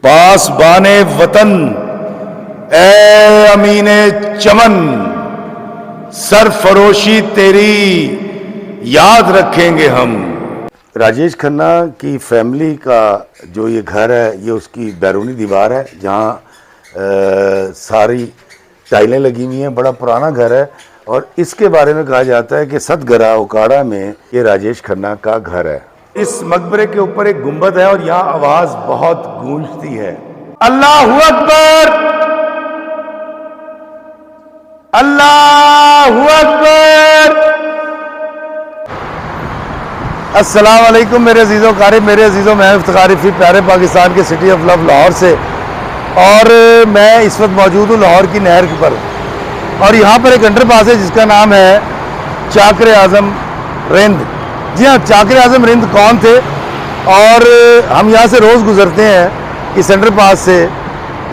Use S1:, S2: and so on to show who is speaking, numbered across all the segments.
S1: पासबाने वतन ए अमीने चमन, सरफरोशी तेरी याद रखेंगे हम। राजेश खन्ना की फैमिली का जो ये घर है, ये उसकी बैरूनी दीवार है जहाँ सारी टाइलें लगी हुई हैं। बड़ा पुराना घर है और इसके बारे में कहा जाता है कि सतगरा उकाड़ा में ये राजेश खन्ना का घर है। इस मकबरे के ऊपर एक गुंबद है और यहाँ आवाज बहुत गूंजती है, अल्लाहू अकबर, अल्लाहू अकबर। अस्सलाम वालेकुम मेरे अजीज़ों कारी, मेरे अजीज़ों, मैं इफ्तिखार रफ़ी प्यारे पाकिस्तान के सिटी ऑफ लव लाहौर से। और मैं इस वक्त मौजूद हूँ लाहौर की नहर पर और यहाँ पर एक अंडरपास है जिसका नाम है चाकर आज़म रिंद। जी हाँ, चाकर आज़म रिंद कौन थे? और हम यहाँ से रोज़ गुज़रते हैं इस अंडरपास से,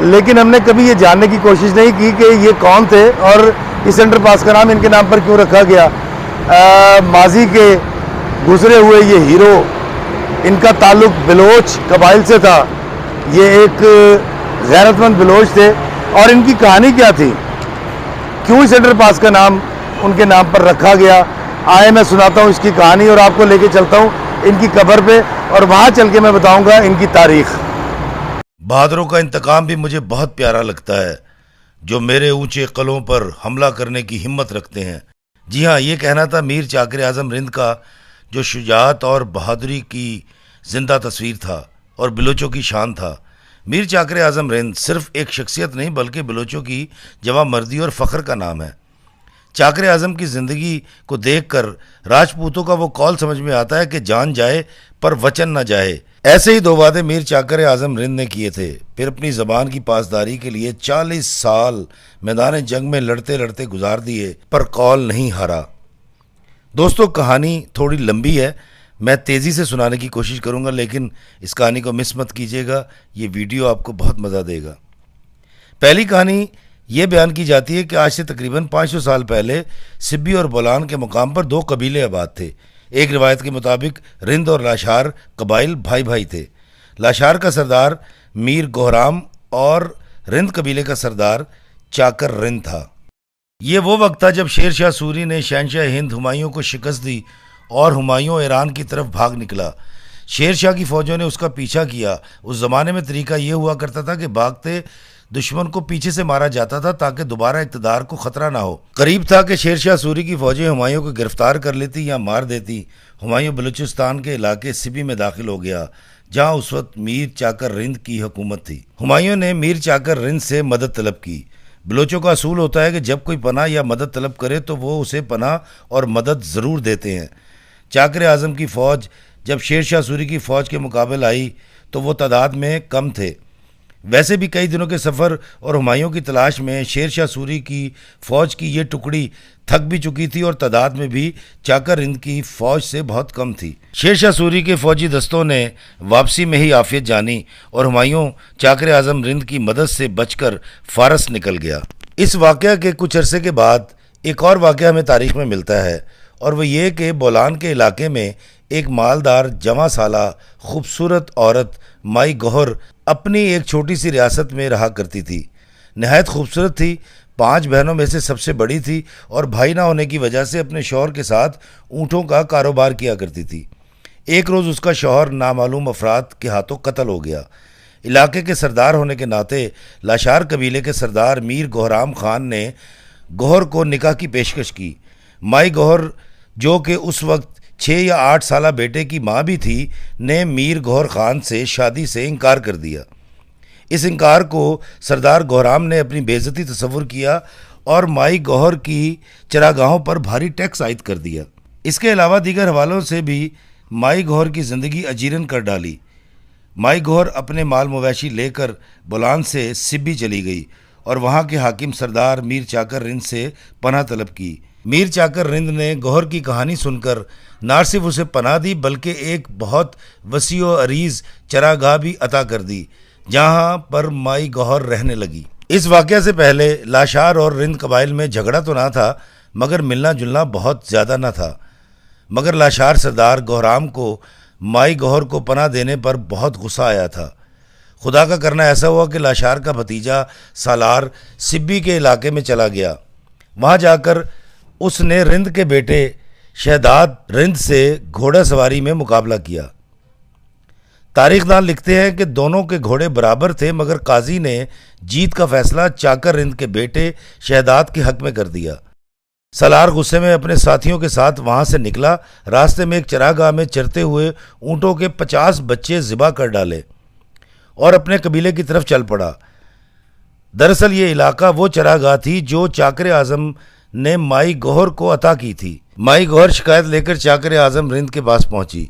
S1: लेकिन हमने कभी ये जानने की कोशिश नहीं की कि ये कौन थे और इस अंडरपास का नाम इनके नाम पर क्यों रखा गया। माजी के गुजरे हुए ये हीरो, इनका ताल्लुक बलोच कबाइल से था। ये एक गैरतमंद बलोच थे और इनकी कहानी क्या थी, क्यों इस अंडरपास का नाम उनके नाम पर रखा गया, आए मैं सुनाता हूँ इसकी कहानी और आपको लेके चलता हूँ इनकी कब्र पे और वहाँ चल के मैं बताऊँगा इनकी तारीख।
S2: बहादुरों का इंतकाम भी मुझे बहुत प्यारा लगता है, जो मेरे ऊंचे कलों पर हमला करने की हिम्मत रखते हैं। जी हाँ, ये कहना था मीर चाकर आज़म रिंद का, जो शुजाअत और बहादुरी की जिंदा तस्वीर था और बलोचों की शान था। मीर चाकर आज़म रिंद सिर्फ एक शख्सियत नहीं बल्कि बलोचों की जवां मर्दी और फ़ख्र का नाम है। चाकर आज़म की ज़िंदगी को देखकर राजपूतों का वो कौल समझ में आता है कि जान जाए पर वचन न जाए। ऐसे ही दो वादे मीर चाकर आज़म रिंद ने किए थे, फिर अपनी ज़बान की पासदारी के लिए 40 साल मैदान जंग में लड़ते लड़ते गुजार दिए पर कौल नहीं हारा। दोस्तों, कहानी थोड़ी लंबी है, मैं तेज़ी से सुनाने की कोशिश करूंगा, लेकिन इस कहानी को मिस मत कीजिएगा, ये वीडियो आपको बहुत मज़ा देगा। पहली कहानी ये बयान की जाती है कि आज से तकरीबन 500 साल पहले सिब्बी और बोलान के मुकाम पर दो कबीले आबाद थे। एक रिवायत के मुताबिक रिंद और लाशार कबाइल भाई भाई थे। लाशार का सरदार मीर गोहराम और रिंद कबीले का सरदार चाकर रिंद था। ये वो वक्त था जब शेर शाह सूरी ने शहनशाह हिंद हुमायूं को शिकस्त दी और हुमायूं ईरान की तरफ भाग निकला। शेर शाह की फ़ौजों ने उसका पीछा किया। उस ज़माने में तरीका ये हुआ करता था कि भागते दुश्मन को पीछे से मारा जाता था ताकि दोबारा इक़्तिदार को ख़तरा ना हो। करीब था कि शेर शाह सूरी की फ़ौजें हुमायूं को गिरफ़्तार कर लेती या मार देती। हुमायूं बलूचिस्तान के इलाके सिबी में दाखिल हो गया, जहाँ उस वक्त मीर चाकर रिंद की हुकूमत थी। हुमायूं ने मीर चाकर रिंद से मदद तलब की। बलोचों का असूल होता है कि जब कोई पनाह या मदद तलब करे तो वो उसे पनाह और मदद ज़रूर देते हैं। चाकर आज़म की फ़ौज जब शेर शाह सूरी की फ़ौज के मुकाबले आई तो वो तादाद में कम थे। वैसे भी कई दिनों के सफ़र और हुमायूं की तलाश में शेर शाह सूरी की फ़ौज की ये टुकड़ी थक भी चुकी थी और तादाद में भी चाकर रिंद की फ़ौज से बहुत कम थी। शेर शाह सूरी के फ़ौजी दस्तों ने वापसी में ही आफियत जानी और हुमायूं चाकर आज़म रिंद की मदद से बचकर फ़ारस निकल गया। इस वाक़या के कुछ अरसे के बाद एक और वाक़या हमें तारीख़ में मिलता है और वह ये कि बोलान के इलाके में एक मालदार जवां साला खूबसूरत औरत माई गौहर अपनी एक छोटी सी रियासत में रहा करती थी। नहायत खूबसूरत थी, 5 बहनों में से सबसे बड़ी थी और भाई ना होने की वजह से अपने शौहर के साथ ऊँटों का कारोबार किया करती थी। एक रोज़ उसका शौहर नामालूम अफराद के हाथों कत्ल हो गया। इलाके के सरदार होने के नाते लाशार कबीले के सरदार मीर गोहराम खान ने गौहर को निकाह की पेशकश की। माई गौहर, जो कि उस वक्त 6 या 8 साला बेटे की माँ भी थी, ने मीर गौहर खान से शादी से इनकार कर दिया। इस इनकार को सरदार गोहराम ने अपनी बेइज्जती तस्वुर किया और माई गौहर की चरागाहों पर भारी टैक्स आयद कर दिया। इसके अलावा दीगर हवालों से भी माई गौहर की ज़िंदगी अजीरन कर डाली। माई गौहर अपने माल मवेशी लेकर बोलान से सिब्बी चली गई और वहाँ के हाकिम सरदार मीर चाकर रिंद से पनाह तलब की। मीर चाकर रिंद ने गौहर की कहानी सुनकर ना सिर्फ उसे पनाह दी बल्कि एक बहुत वसी व अरीज़ चरागाह भी अता कर दी, जहाँ पर माई गौहर रहने लगी। इस वाक़या से पहले लाशार और रिंद कबाइल में झगड़ा तो ना था मगर मिलना जुलना बहुत ज़्यादा ना था। मगर लाशार सरदार गोहराम को माई गौहर को पनाह देने पर बहुत गुस्सा आया था। खुदा का करना ऐसा हुआ कि लाशार का भतीजा सालार सिब्बी के इलाके में चला गया। वहाँ जाकर उसने रिंद के बेटे शहदाद रिंद से घोड़ा सवारी में मुकाबला किया। तारीखदान लिखते हैं कि दोनों के घोड़े बराबर थे, मगर काजी ने जीत का फैसला चाकर रिंद के बेटे शहदाद के हक में कर दिया। सलार गुस्से में अपने साथियों के साथ वहां से निकला। रास्ते में एक चरागाह में चरते हुए ऊँटों के 50 बच्चे ज़िबा कर डाले और अपने कबीले की तरफ चल पड़ा। दरअसल ये इलाका वो चरागाह थी जो चाकर आज़म ने माई गौहर को अता की थी। माई गौहर शिकायत लेकर चाकर आज़म रिंद के पास पहुंची।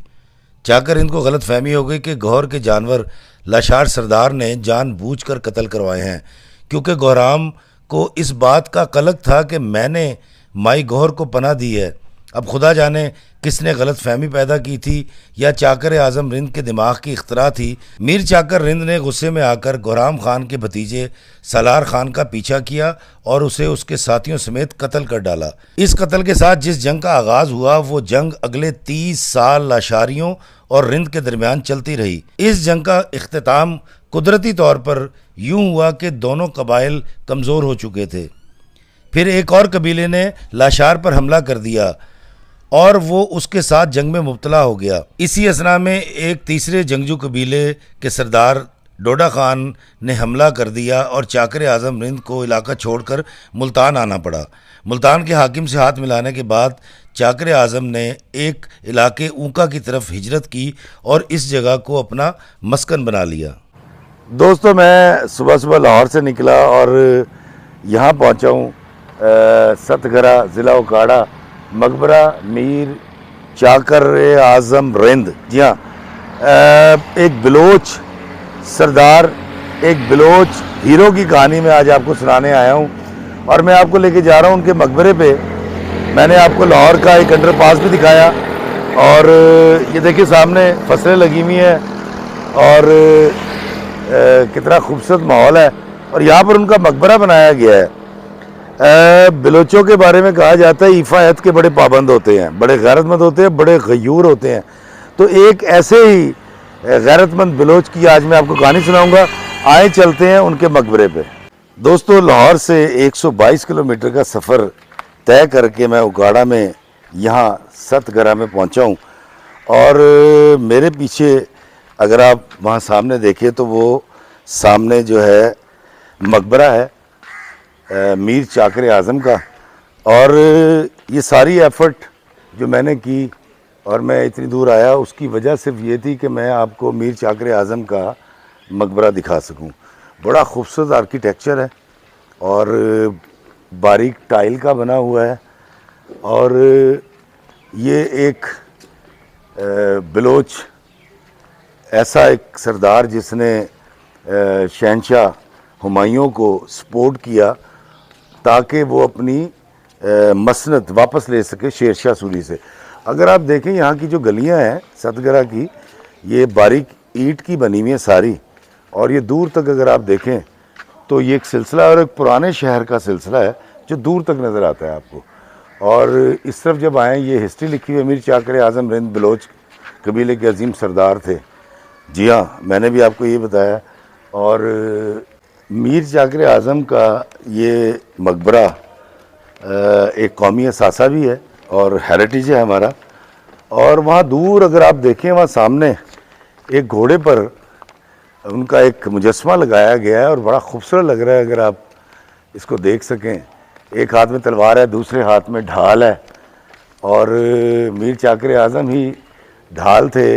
S2: चाकर रिंद को गलत फहमी हो गई कि गौहर के जानवर लाशार सरदार ने जानबूझकर कत्ल करवाए हैं, क्योंकि गौराम को इस बात का कलक था कि मैंने माई गौहर को पनाह दी है। अब खुदा जाने किसने गलत फहमी पैदा की थी या चाकर आज़म रिंद के दिमाग की इख्तरा थी। मीर चाकर रिंद ने गुस्से में आकर गौराम खान के भतीजे सलार खान का पीछा किया और उसे उसके साथियों समेत कत्ल कर डाला। इस कत्ल के साथ जिस जंग का आगाज़ हुआ वो जंग अगले 30 साल लाशारियों और रिंद के दरमियान चलती रही। इस जंग का इख्तिताम कुदरती तौर पर यूं हुआ कि दोनों कबाइल कमज़ोर हो चुके थे। फिर एक और कबीले ने लाशार पर हमला कर दिया और वो उसके साथ जंग में मुब्तला हो गया। इसी असना में एक तीसरे जंगजू कबीले के सरदार डोडा खान ने हमला कर दिया और चाकर आज़म रिंद को इलाका छोड़कर मुल्तान आना पड़ा। मुल्तान के हाकिम से हाथ मिलाने के बाद चाकर आज़म ने एक इलाके ऊका की तरफ हिजरत की और इस जगह को अपना मस्कन बना लिया।
S1: दोस्तों, मैं सुबह सुबह लाहौर से निकला और यहाँ पहुँचा हूँ सतगरा, ज़िला उकाड़ा, मकबरा मीर चाकर आज़म रिंद। जी हाँ, एक बलोच सरदार, एक बलोच हीरो की कहानी मैं आज आपको सुनाने आया हूँ और मैं आपको लेके जा रहा हूँ उनके मकबरे पे। मैंने आपको लाहौर का एक अंडरपास भी दिखाया और ये देखिए सामने फसलें लगी हुई हैं और कितना खूबसूरत माहौल है और यहाँ पर उनका मकबरा बनाया गया है। बलोचों के बारे में कहा जाता है हिफायत के बड़े पाबंद होते हैं, बड़े गैरतमंद होते हैं, बड़े गयूर होते हैं। तो एक ऐसे ही गैरतमंद बलोच की आज मैं आपको कहानी सुनाऊंगा। आए चलते हैं उनके मकबरे पे। दोस्तों, लाहौर से 122 किलोमीटर का सफ़र तय करके मैं उकाड़ा में यहाँ सतगरा में पहुँचा हूँ और मेरे पीछे अगर आप वहाँ सामने देखें तो वो सामने जो है मकबरा है मीर चाकर आज़म का। और ये सारी एफ़र्ट जो मैंने की और मैं इतनी दूर आया उसकी वजह सिर्फ ये थी कि मैं आपको मीर चाकर आज़म का मकबरा दिखा सकूं। बड़ा खूबसूरत आर्किटेक्चर है और बारीक टाइल का बना हुआ है और ये एक बलोच ऐसा एक सरदार जिसने शहंशाह हुमायूं को सपोर्ट किया ताकि वो अपनी मसनद वापस ले सके शेरशाह सूरी से। अगर आप देखें यहाँ की जो गलियाँ हैं सतगरा की, ये बारीक ईंट की बनी हुई है सारी और ये दूर तक अगर आप देखें तो ये एक सिलसिला और एक पुराने शहर का सिलसिला है जो दूर तक नज़र आता है आपको। और इस तरफ जब आएँ ये हिस्ट्री लिखी हुई है, मीर चाकर आज़म रिंद बलोच कबीले के अजीम सरदार थे। जी हाँ, मैंने भी आपको ये बताया। और मीर चाकर आज़म का ये मकबरा एक कौमी असासा भी है और हेरिटेज है हमारा। और वहाँ दूर अगर आप देखें वहाँ सामने एक घोड़े पर उनका एक मुजस्मा लगाया गया है और बड़ा खूबसूरत लग रहा है अगर आप इसको देख सकें। एक हाथ में तलवार है, दूसरे हाथ में ढाल है और मीर चाकर आज़म ही ढाल थे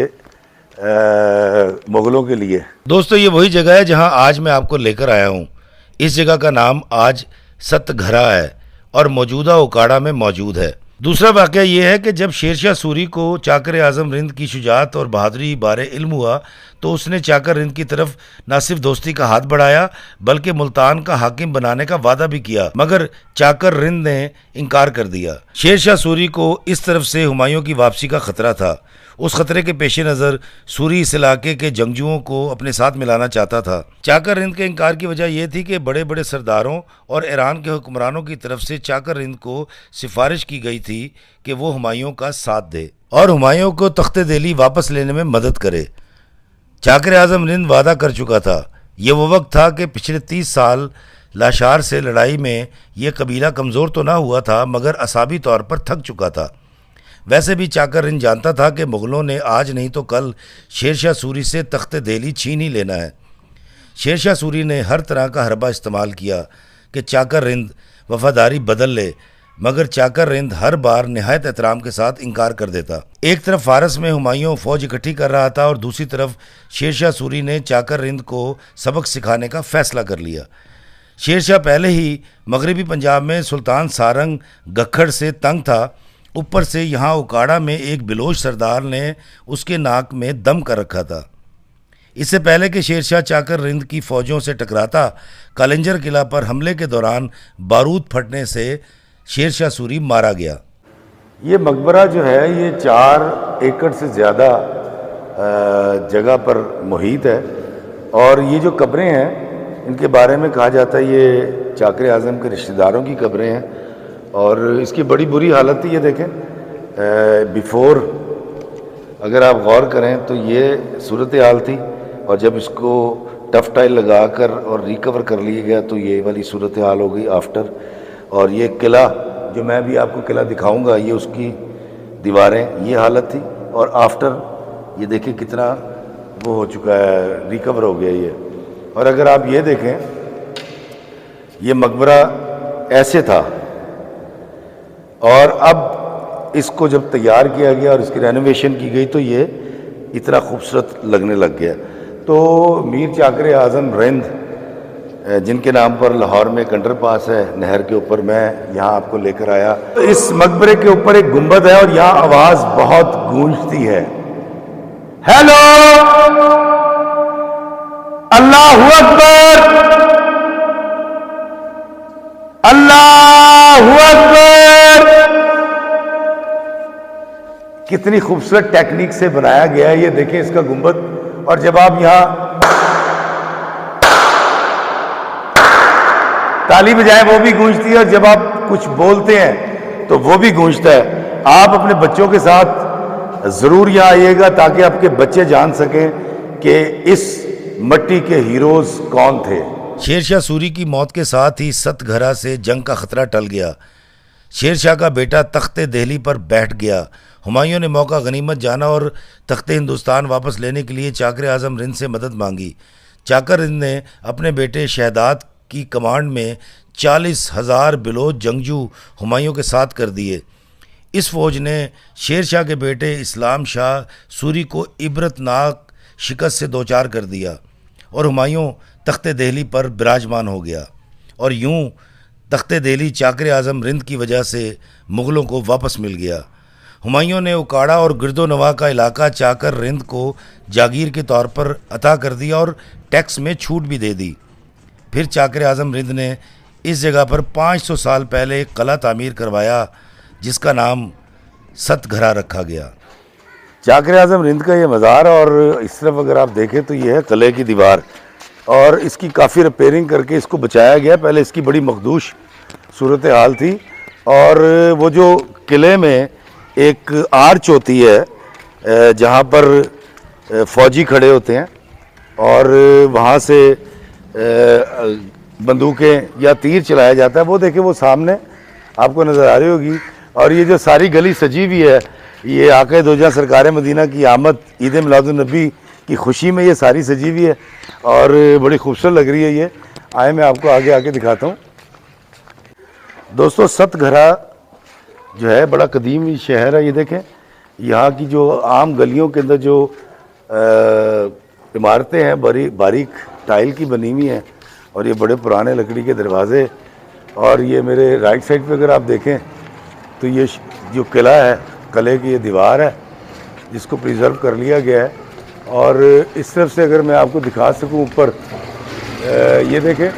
S1: मुग़लों के लिए।
S2: दोस्तों, ये वही जगह है जहां आज मैं आपको लेकर आया हूं। इस जगह का नाम आज सतघरा है और मौजूदा उकाड़ा में मौजूद है। दूसरा वाक़या ये है कि जब शेरशाह सूरी को चाकर आज़म रिंद की शुजाअत और बहादुरी बारे इल्म हुआ तो उसने चाकर रिंद की तरफ न सिर्फ दोस्ती का हाथ बढ़ाया बल्कि मुल्तान का हाकिम बनाने का वादा भी किया, मगर चाकर रिंद ने इनकार कर दिया। शेरशाह सूरी को इस तरफ से हुमायूं की वापसी का खतरा था। उस खतरे के पेश नज़र सूरी इस इलाके के जंगजुओं को अपने साथ मिलाना चाहता था। चाकर रिंद के इनकार की वजह यह थी कि बड़े बड़े सरदारों और ईरान के हुक्मरानों की तरफ से चाकर रिंद को सिफारिश की गई थी कि वो हुमायूं का साथ दे और हुमायूं को तख्ते दिल्ली वापस लेने में मदद करे। चाकर आजम रिंद वादा कर चुका था। ये वो वक्त था कि पिछले 30 साल लाशार से लड़ाई में यह कबीला कमज़ोर तो ना हुआ था, मगर असाबी तौर पर थक चुका था। वैसे भी चाकर रिंद जानता था कि मुग़लों ने आज नहीं तो कल शेरशाह सूरी से तख्त दिल्ली छीन ही लेना है। शेरशाह सूरी ने हर तरह का हरबा इस्तेमाल किया कि चाकर रिंद वफादारी बदल ले, मगर चाकर रिंद हर बार नहायत एहतराम के साथ इनकार कर देता। एक तरफ फारस में हुमायूं फ़ौज इकट्ठी कर रहा था और दूसरी तरफ शेरशाह सूरी ने चाकर रिंद को सबक सिखाने का फ़ैसला कर लिया। शेरशाह पहले ही मगरबी पंजाब में सुल्तान सारंग गखड़ से तंग था, ऊपर से यहाँ उकाड़ा में एक बिलोच सरदार ने उसके नाक में दम कर रखा था। इससे पहले कि शेरशाह चाकर रिंद की फ़ौजों से टकराता, कालिंजर किला पर हमले के दौरान बारूद फटने से शेरशाह सूरी मारा गया।
S1: ये मकबरा जो है ये 4 एकड़ से ज़्यादा जगह पर मुहित है, और ये जो कब्रें हैं इनके बारे में कहा जाता है ये चाकर आज़म के रिश्तेदारों की कब्रें हैं, और इसकी बड़ी बुरी हालत थी। ये देखें, बिफ़ोर अगर आप गौर करें तो ये सूरत हाल थी, और जब इसको टफ टाइल लगाकर और रिकवर कर लिया गया तो ये वाली सूरत हाल हो गई आफ्टर। और ये किला जो मैं भी आपको किला दिखाऊंगा, ये उसकी दीवारें, ये हालत थी, और आफ्टर ये देखें कितना वो हो चुका है, रिकवर हो गया ये। और अगर आप ये देखें, ये मकबरा ऐसे था, और अब इसको जब तैयार किया गया और इसकी रेनोवेशन की गई तो ये इतना खूबसूरत लगने लग गया। तो मीर चाकर आज़म रिंद जिनके नाम पर लाहौर में एक अंडरपास है नहर के ऊपर, मैं यहाँ आपको लेकर आया। तो इस मकबरे के ऊपर एक गुंबद है और यहाँ आवाज़ बहुत गूंजती है, हेलो अल्लाहू अकबर, अल्लाहू अकबर। कितनी खूबसूरत टेक्निक से बनाया गया है, ये देखें इसका गुंबद। और जब आप यहाँ ताली बजाएं वो भी गूंजती है, और जब आप कुछ बोलते हैं तो वो भी गूंजता है। आप अपने बच्चों के साथ ज़रूर यहाँ आइएगा ताकि आपके बच्चे जान सकें कि इस मट्टी के हीरोज़ कौन थे।
S2: शेरशाह सूरी की मौत के साथ ही सतघरा से जंग का खतरा टल गया। शेरशाह का बेटा तख्त दिल्ली पर बैठ गया। हुमायूं ने मौका गनीमत जाना और तख्त हिंदुस्तान वापस लेने के लिए चाकर आज़म रिंद से मदद मांगी। चाकर रिंद ने अपने बेटे शहदाद की कमांड में 40,000 बिलोच जंगजू हुमायूं के साथ कर दिए। इस फ़ौज ने शेरशाह के बेटे इस्लाम शाह सूरी को इबरतनाक शिकस्त से दोचार कर दिया, और हुमायूं तख्त दिल्ली पर विराजमान हो गया। और यूं तख्त दिल्ली चाकर आज़म रिंद की वजह से मुग़लों को वापस मिल गया। हुमायूं ने उकाड़ा और गिरदोनवा का इलाका चाकर रिंद को जागीर के तौर पर अता कर दिया और टैक्स में छूट भी दे दी। फिर चाकर आज़म रिंद ने इस जगह पर 500 साल पहले एक किला तामीर करवाया जिसका नाम सतघरा रखा गया।
S1: चाकर आज़म रिंद का ये मज़ार, और इस तरफ अगर आप देखें तो ये है किले की दीवार, और इसकी काफ़ी रिपेयरिंग करके इसको बचाया गया। पहले इसकी बड़ी मखदूश सूरत हाल थी, और वो जो किले में एक आर्च होती है जहाँ पर फ़ौजी खड़े होते हैं, और वहाँ से बंदूकें या तीर चलाया जाता है। वो देखें, वो सामने आपको नज़र आ रही होगी। और ये जो सारी गली सजी हुई है, ये आक़ा दोजा सरकार मदीना की आमद ईद मिलादुन्नबी की खुशी में ये सारी सजी हुई है, और बड़ी खूबसूरत लग रही है ये। आए मैं आपको आगे आके दिखाता हूँ। दोस्तों, सतघरा जो है बड़ा कदीम शहर है। ये देखें, यहाँ की जो आम गलियों के अंदर जो इमारतें हैं बारीक टाइल की बनी हुई हैं, और ये बड़े पुराने लकड़ी के दरवाज़े। और ये मेरे राइट साइड पे अगर आप देखें तो ये जो किला है, किले की ये दीवार है जिसको प्रिजर्व कर लिया गया है। और इस तरफ से अगर मैं आपको दिखा सकूं ऊपर, ये देखें,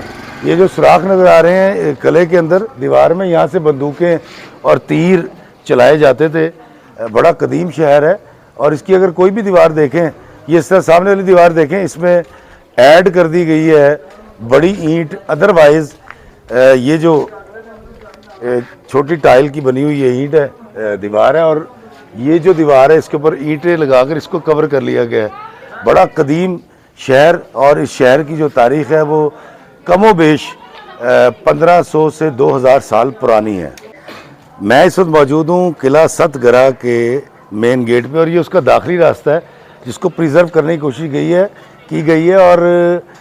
S1: ये जो सुराख नज़र आ रहे हैं किले के अंदर दीवार में, यहाँ से बंदूकें और तीर चलाए जाते थे। बड़ा कदीम शहर है। और इसकी अगर कोई भी दीवार देखें, ये इस तरह सामने वाली दीवार देखें, इसमें ऐड कर दी गई है बड़ी ईंट। अदरवाइज़ ये जो छोटी टाइल की बनी हुई ये ईंट है, दीवार है, और ये जो दीवार है इसके ऊपर ईंटें लगाकर इसको कवर कर लिया गया है। बड़ा कदीम शहर, और इस शहर की जो तारीख़ है वो कमो बेश 1500 से 2000 साल पुरानी है। मैं इस वक्त मौजूद हूँ किला सतगरा के मेन गेट पे, और ये उसका दाखिली रास्ता है जिसको प्रिजर्व करने की कोशिश की गई है। और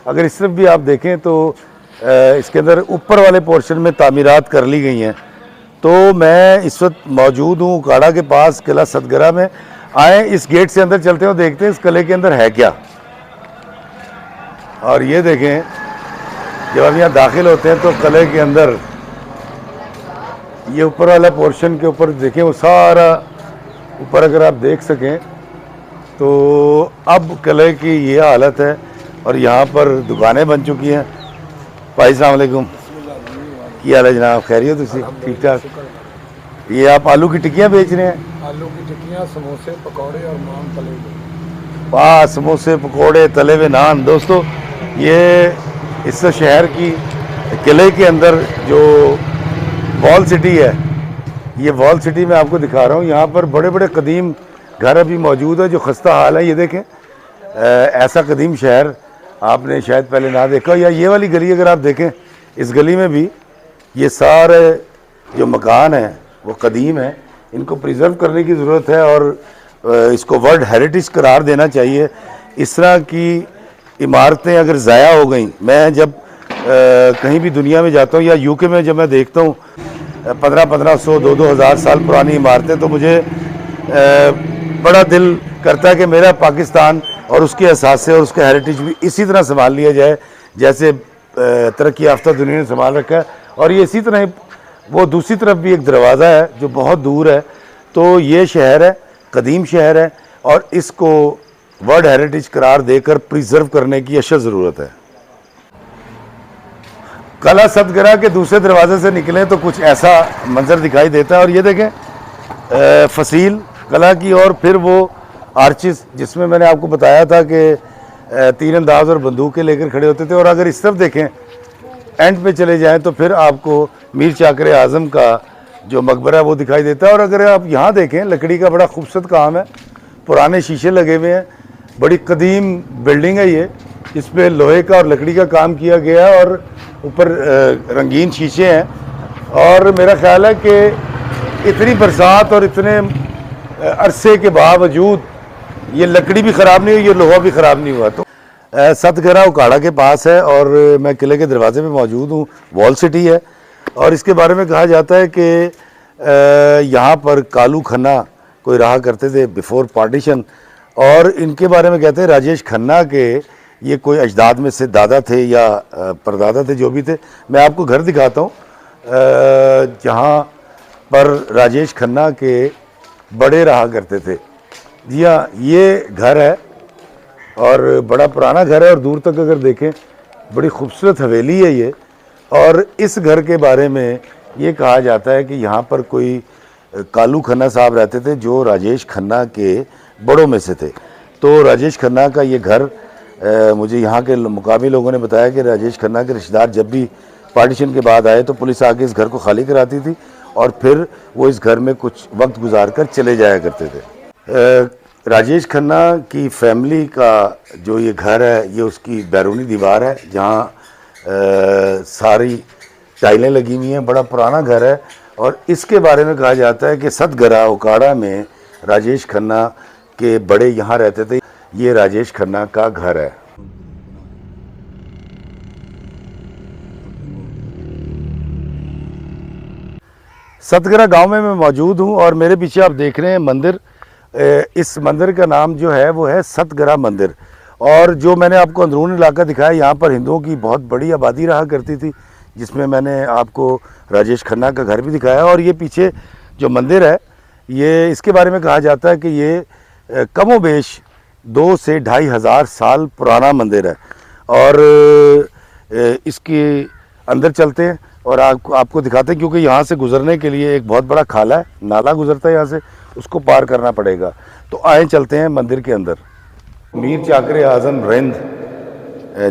S1: अगर इस तरफ भी आप देखें तो इसके अंदर ऊपर वाले पोर्शन में तामीरात कर ली गई हैं। तो मैं इस वक्त मौजूद हूँ उकाड़ा के पास किला सतगरा में। आए इस गेट से अंदर चलते हैं और देखते हैं इस किले के अंदर है क्या। और ये देखें, जब हम यहाँ दाखिल होते हैं तो किले के अंदर ये ऊपर वाला पोर्शन के ऊपर देखें, वो सारा ऊपर अगर आप देख सकें तो अब किले की ये हालत है। और यहाँ पर दुकानें बन चुकी हैं। भाई अस्सलाम वालेकुम, की हाल है जनाब? खैरियत? तुसी ठीक ठाक? ये आप आलू की टिक्कियाँ बेच रहे हैं?
S3: आलू की टिक्कियाँ, समोसे, पकौड़े और नान तले हुए।
S1: वाह, समोसे, पकोड़े, तले हुए नान। दोस्तों, ये इस शहर की किले के अंदर जो वॉल सिटी है, ये वॉल सिटी मैं आपको दिखा रहा हूँ। यहाँ पर बड़े बड़े कदीम घर अभी मौजूद है जो खस्ता हाल है। ये देखें, ऐसा कदीम शहर आपने शायद पहले ना देखा। या ये वाली गली अगर आप देखें, इस गली में भी ये सारे जो मकान हैं वो कदीम हैं। इनको प्रिजर्व करने की ज़रूरत है और इसको वर्ल्ड हेरिटेज करार देना चाहिए। इस तरह की इमारतें अगर ज़ाया हो गई, मैं जब कहीं भी दुनिया में जाता हूँ या यूके में जब मैं देखता हूँ 1500 2000 साल पुरानी इमारतें, तो मुझे बड़ा दिल करता है कि मेरा पाकिस्तान और उसके असासे और उसका हेरिटेज भी इसी तरह संभाल लिया जाए जैसे तरक्की याफ्ता दुनिया ने संभाल रखा है। और ये इसी तरह वो दूसरी तरफ भी एक दरवाज़ा है जो बहुत दूर है। तो ये शहर है, कदीम शहर है, और इसको वर्ल्ड हेरिटेज करार देकर प्रिजर्व करने की अशद ज़रूरत है। किला सतगरा के दूसरे दरवाजे से निकलें तो कुछ ऐसा मंजर दिखाई देता है। और ये देखें फसील किला की, और फिर वो आर्चिस जिसमें मैंने आपको बताया था कि तीरंदाज और बंदूकें लेकर खड़े होते थे। और अगर इस तरफ देखें, एंड पे चले जाएं तो फिर आपको मीर चाकर आज़म का जो मकबरा है वो दिखाई देता है। और अगर आप यहाँ देखें, लकड़ी का बड़ा खूबसूरत काम है, पुराने शीशे लगे हुए हैं, बड़ी कदीम बिल्डिंग है ये, इस पर लोहे का और लकड़ी का काम किया गया है और ऊपर रंगीन शीशे हैं। और मेरा ख्याल है कि इतनी बरसात और इतने अरसे के बावजूद ये लकड़ी भी ख़राब नहीं हुई, ये लोहा भी ख़राब नहीं हुआ। तो सतगरा उकाड़ा के पास है और मैं किले के दरवाजे पे मौजूद हूँ। वॉल सिटी है और इसके बारे में कहा जाता है कि यहाँ पर कालू खन्ना कोई रहा करते थे बिफोर पार्टीशन। और इनके बारे में कहते हैं राजेश खन्ना के ये कोई अजदाद में से दादा थे या परदादा थे, जो भी थे। मैं आपको घर दिखाता हूँ जहाँ पर राजेश खन्ना के बड़े रहा करते थे। जी हाँ, ये घर है और बड़ा पुराना घर है और दूर तक अगर देखें बड़ी खूबसूरत हवेली है ये। और इस घर के बारे में ये कहा जाता है कि यहाँ पर कोई कालू खन्ना साहब रहते थे जो राजेश खन्ना के बड़ों में से थे। तो राजेश खन्ना का ये घर मुझे यहाँ के मुकामी लोगों ने बताया कि राजेश खन्ना के रिश्तेदार जब भी पार्टीशन के बाद आए तो पुलिस आके इस घर को खाली कराती थी और फिर वो इस घर में कुछ वक्त गुजार कर चले जाया करते थे। राजेश खन्ना की फैमिली का जो ये घर है, ये उसकी बैरूनी दीवार है जहाँ सारी टाइलें लगी हुई हैं। बड़ा पुराना घर है और इसके बारे में कहा जाता है कि सतगरा उकाड़ा में राजेश खन्ना के बड़े यहाँ रहते थे। ये राजेश खन्ना का घर है। सतगरा गांव में मैं मौजूद हूँ और मेरे पीछे आप देख रहे हैं मंदिर। इस मंदिर का नाम जो है वो है सतगरा मंदिर। और जो मैंने आपको अंदरूनी इलाका दिखाया, यहाँ पर हिंदुओं की बहुत बड़ी आबादी रहा करती थी, जिसमें मैंने आपको राजेश खन्ना का घर भी दिखाया। और ये पीछे जो मंदिर है, ये इसके बारे में कहा जाता है कि ये कमोबेश 2 से 2500 साल पुराना मंदिर है। और इसके अंदर चलते हैं और आपको दिखाते हैं, क्योंकि यहाँ से गुजरने के लिए एक बहुत बड़ा खाला है, नाला गुजरता है यहाँ से, उसको पार करना पड़ेगा। तो आए चलते हैं मंदिर के अंदर। मीर चाकर आज़म रिंद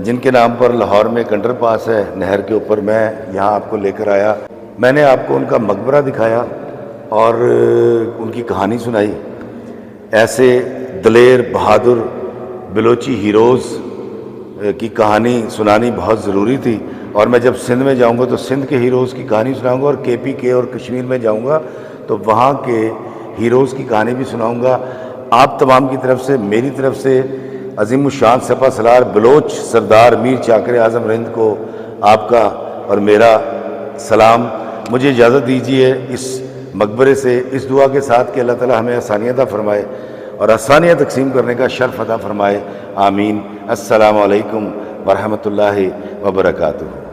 S1: जिनके नाम पर लाहौर में एक अंडर पास है नहर के ऊपर, मैं यहाँ आपको लेकर आया। मैंने आपको उनका मकबरा दिखाया और उनकी कहानी सुनाई। ऐसे दलेर बहादुर
S2: बलोची हीरोज़ की कहानी सुनानी बहुत ज़रूरी थी। और मैं जब सिंध में जाऊंगा तो सिंध के हीरोज़ की कहानी सुनाऊंगा, और KPK और कश्मीर में जाऊंगा तो वहाँ के हीरोज़ की कहानी भी सुनाऊंगा। आप तमाम की तरफ से, मेरी तरफ से अज़ीमुश्शान सपा सलार बलोच सरदार मीर चाकर आज़म रिंद को आपका और मेरा सलाम। मुझे इजाज़त दीजिए इस मकबरे से इस दुआ के साथ कि अल्लाह ताला हमें आसानियाँ अता फरमाए और आसानियाँ तकसीम करने का शर्फ अता फरमाए। आमीन। अस्सलामु अलैकुम वरहमतुल्लाहि वबरकातुहू।